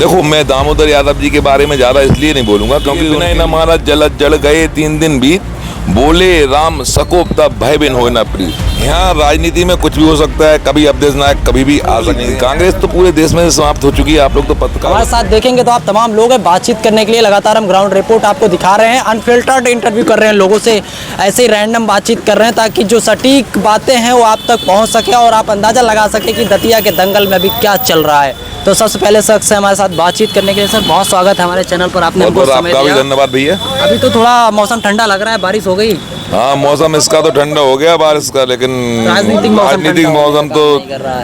देखो, मैं दामोदर यादव जी के बारे में ज्यादा इसलिए नहीं बोलूंगा क्योंकि उन्हें न मारा जलत जल गए 3 दिन बीत, बोले राम सकोप तब भय बिन होए न प्रीत। यहाँ राजनीति में कुछ भी हो सकता है, कभी अवधेश नायक कभी भी आ सकते हैं। कांग्रेस तो पूरे देश में समाप्त हो चुकी है। आप लोग तो पत्रकार हमारे साथ देखेंगे तो आप तमाम लोग हैं, बातचीत करने के लिए लगातार हम ग्राउंड रिपोर्ट आपको दिखा रहे हैं, अनफिल्टर्ड इंटरव्यू कर रहे हैं लोगों से, ऐसे ही रैंडम बातचीत कर रहे हैं ताकि जो सटीक बातें हैं वो आप तक पहुँच सके और आप अंदाज़ा लगा सके कि दतिया के दंगल में अभी क्या चल रहा है। तो सबसे पहले शख्स है हमारे साथ बातचीत करने के लिए। सर, बहुत स्वागत है हमारे चैनल पर, आपने हमको समय दिया। धन्यवाद भैया। अभी तो थोड़ा मौसम ठंडा लग रहा है, बारिश हो गई। हाँ, मौसम इसका तो ठंडा हो गया बारिश का, लेकिन राजनीतिक मौसम तो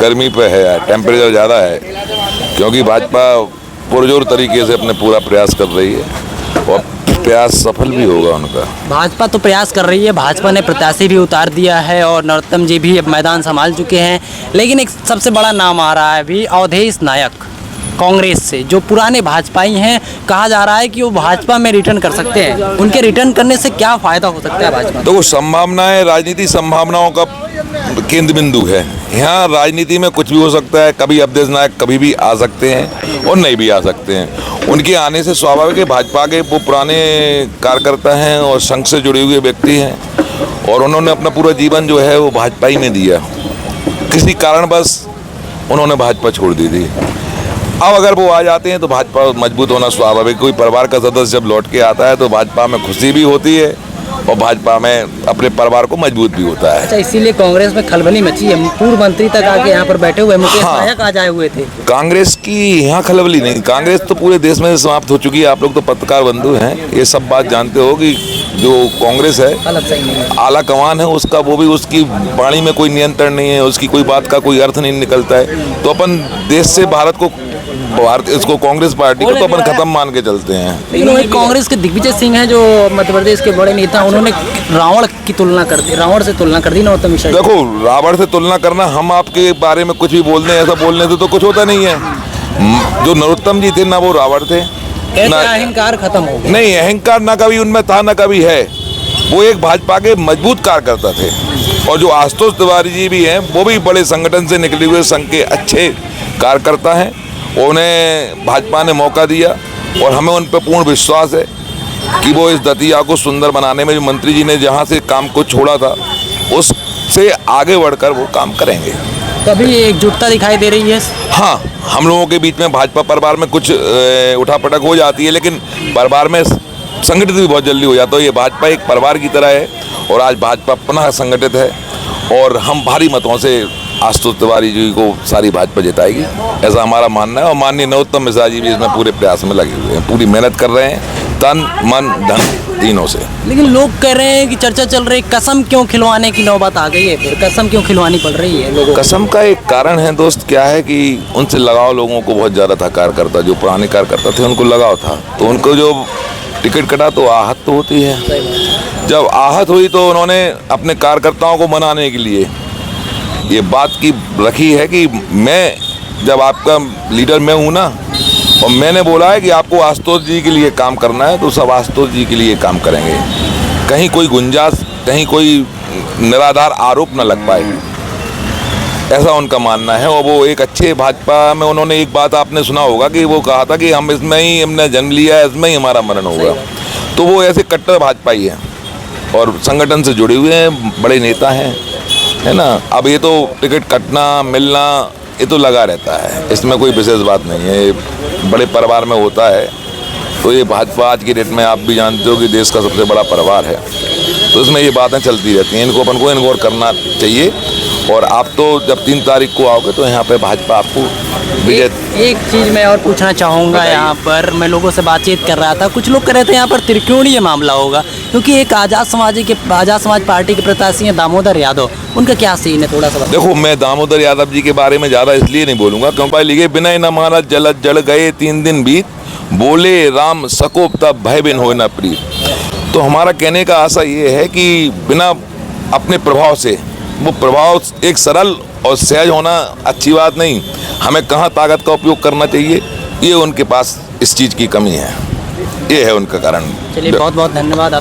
गर्मी पे है यार, टेम्परेचर ज़्यादा है क्योंकि भाजपा पुरजोर तरीके से अपने पूरा प्रयास कर रही है और प्रयास सफल भी होगा उनका। भाजपा तो प्रयास कर रही है, भाजपा ने प्रत्याशी भी उतार दिया है और नरोत्तम जी भी अब मैदान संभाल चुके हैं, लेकिन एक सबसे बड़ा नाम आ रहा है अभी, अवधेश नायक कांग्रेस से, जो पुराने भाजपाई हैं। कहा जा रहा है कि वो भाजपा में रिटर्न कर सकते हैं। उनके रिटर्न करने से क्या फायदा हो सकता है भाजपा? तो संभावनाएं, राजनीति संभावनाओं का केंद्र बिंदु है। यहाँ राजनीति में कुछ भी हो सकता है, कभी अवधेश नायक कभी भी आ सकते हैं और नहीं भी आ सकते हैं। उनके आने से स्वाभाविक है, भाजपा के वो पुराने कार्यकर्ता हैं और संघ से जुड़े हुए व्यक्ति हैं और उन्होंने अपना पूरा जीवन जो है वो भाजपा ही में दिया। किसी कारणवश उन्होंने भाजपा छोड़ दी थी। अब अगर वो आ जाते हैं तो भाजपा मजबूत होना स्वाभाविक। कोई परिवार का सदस्य जब लौट के आता है तो भाजपा में खुशी भी होती है और भाजपा में अपने परिवार को मजबूत भी होता है। अच्छा, इसीलिए कांग्रेस में खलबली मची है। पूर्व मंत्री तक आके यहाँ पर बैठे हुए मुकेश नायक आज आए हुए थे। कांग्रेस की यहाँ खलबली नहीं, कांग्रेस तो पूरे देश में समाप्त हो चुकी है। आप लोग तो पत्रकार बंधु हैं, ये सब बात जानते हो कि जो कांग्रेस है आला कमान है उसका, वो भी उसकी वाणी में कोई नियंत्रण नहीं है, उसकी कोई बात का कोई अर्थ नहीं निकलता है। तो अपन देश से भारत को, इसको कांग्रेस पार्टी को तो अपन खत्म मान के चलते हैं। लेकिन वही कांग्रेस के दिग्विजय सिंह हैं जो मध्य प्रदेश के बड़े नेता, उन्होंने रावण की तुलना कर दी, रावण से तुलना कर दी नरोत्तम मिश्रा। देखो, रावण से तुलना करना, हम आपके बारे में कुछ भी बोल दें, ऐसा बोलने से तो कुछ होता नहीं है। जो नरोत्तम जी थे ना वो रावण थे, ना अहंकार खत्म हो गया। नहीं, अहंकार ना कभी उनमें था ना कभी है। वो एक भाजपा के मजबूत कार्यकर्ता थे। और जो आशुतोष तिवारी जी भी हैं, वो भी बड़े संगठन से निकले हुए संघ के अच्छे कार्यकर्ता हैं। उन्हें भाजपा ने मौका दिया और हमें उन पर पूर्ण विश्वास है कि वो इस दतिया को सुंदर बनाने में, जो मंत्री जी ने जहाँ से काम को छोड़ा था उससे आगे बढ़कर वो काम करेंगे। तभी एकजुटता दिखाई दे रही है। हाँ, हम लोगों के बीच में भाजपा परिवार में कुछ उठापटक हो जाती है, लेकिन परिवार में संगठित भी बहुत जल्दी हो जाता है। ये भाजपा एक परिवार की तरह है और आज भाजपा पुनः संगठित है और हम भारी मतों से आशुतोष तिवारी जी को सारी भाजपा जिताएगी, ऐसा हमारा मानना है। और माननीय नरोत्तम मिश्रा जी भी इसमें पूरे प्रयास में लगे हुए हैं, पूरी मेहनत कर रहे हैं, तन मन धन तीनों से। लेकिन लोग कह रहे हैं कि चर्चा चल रही, कसम क्यों खिलवाने की नौबत आ गई है? फिर कसम क्यों खिलवानी पड़ रही है लोगों को? कसम का एक कारण है दोस्त, क्या है कि उनसे लगाव लोगों को बहुत ज़्यादा था। कार्यकर्ता जो पुराने कार्यकर्ता थे उनको लगाव था, तो उनको जो टिकट कटा तो आहत तो होती है। जब आहत हुई तो उन्होंने अपने कार्यकर्ताओं को मनाने के लिए ये बात की रखी है कि मैं, जब आपका लीडर मैं हूँ ना, और मैंने बोला है कि आपको आशुतोष जी के लिए काम करना है तो सब आशुतोष जी के लिए काम करेंगे। कहीं कोई गुंजाइश, कहीं कोई निराधार आरोप न लग पाए, ऐसा उनका मानना है। और वो एक अच्छे भाजपा में, उन्होंने एक बात आपने सुना होगा कि वो कहा था कि हम इसमें ही हमने जन्म लिया है, इसमें ही हमारा मरण होगा। तो वो ऐसे कट्टर भाजपाई हैं और संगठन से जुड़े हुए हैं, बड़े नेता हैं, है ना। अब ये तो टिकट कटना मिलना ये तो लगा रहता है, इसमें कोई विशेष बात नहीं है, ये बड़े परिवार में होता है। तो ये भाजपा आज की डेट में आप भी जानते हो कि देश का सबसे बड़ा परिवार है, तो इसमें ये बातें चलती रहती हैं। इनको अपन को इग्नोर करना चाहिए। और आप तो जब 3 तारीख को आओगे तो यहाँ पे भाजपा आपको एक चीज़ मैं और पूछना चाहूँगा। यहाँ पर मैं लोगों से बातचीत कर रहा था, कुछ लोग कह रहे थे यहाँ पर त्रिकोणीय मामला होगा, क्योंकि एक आज़ाद समाज पार्टी के प्रत्याशी हैं दामोदर यादव, उनका क्या सीन है? थोड़ा सा देखो, मैं दामोदर यादव जी के बारे में ज़्यादा इसलिए नहीं बोलूँगा क्योंकि लिखे बिना न मारा जलत जल गए 3 दिन बीत, बोले राम सकोप तब भय बिन होए न प्रीत। तो हमारा कहने का आशा ये है कि बिना अपने प्रभाव से, वो प्रभाव एक सरल और सहज होना अच्छी बात नहीं, हमें कहाँ ताकत का उपयोग करना चाहिए, ये उनके पास इस चीज़ की कमी है, ये है उनका कारण। चलिए, बहुत बहुत धन्यवाद।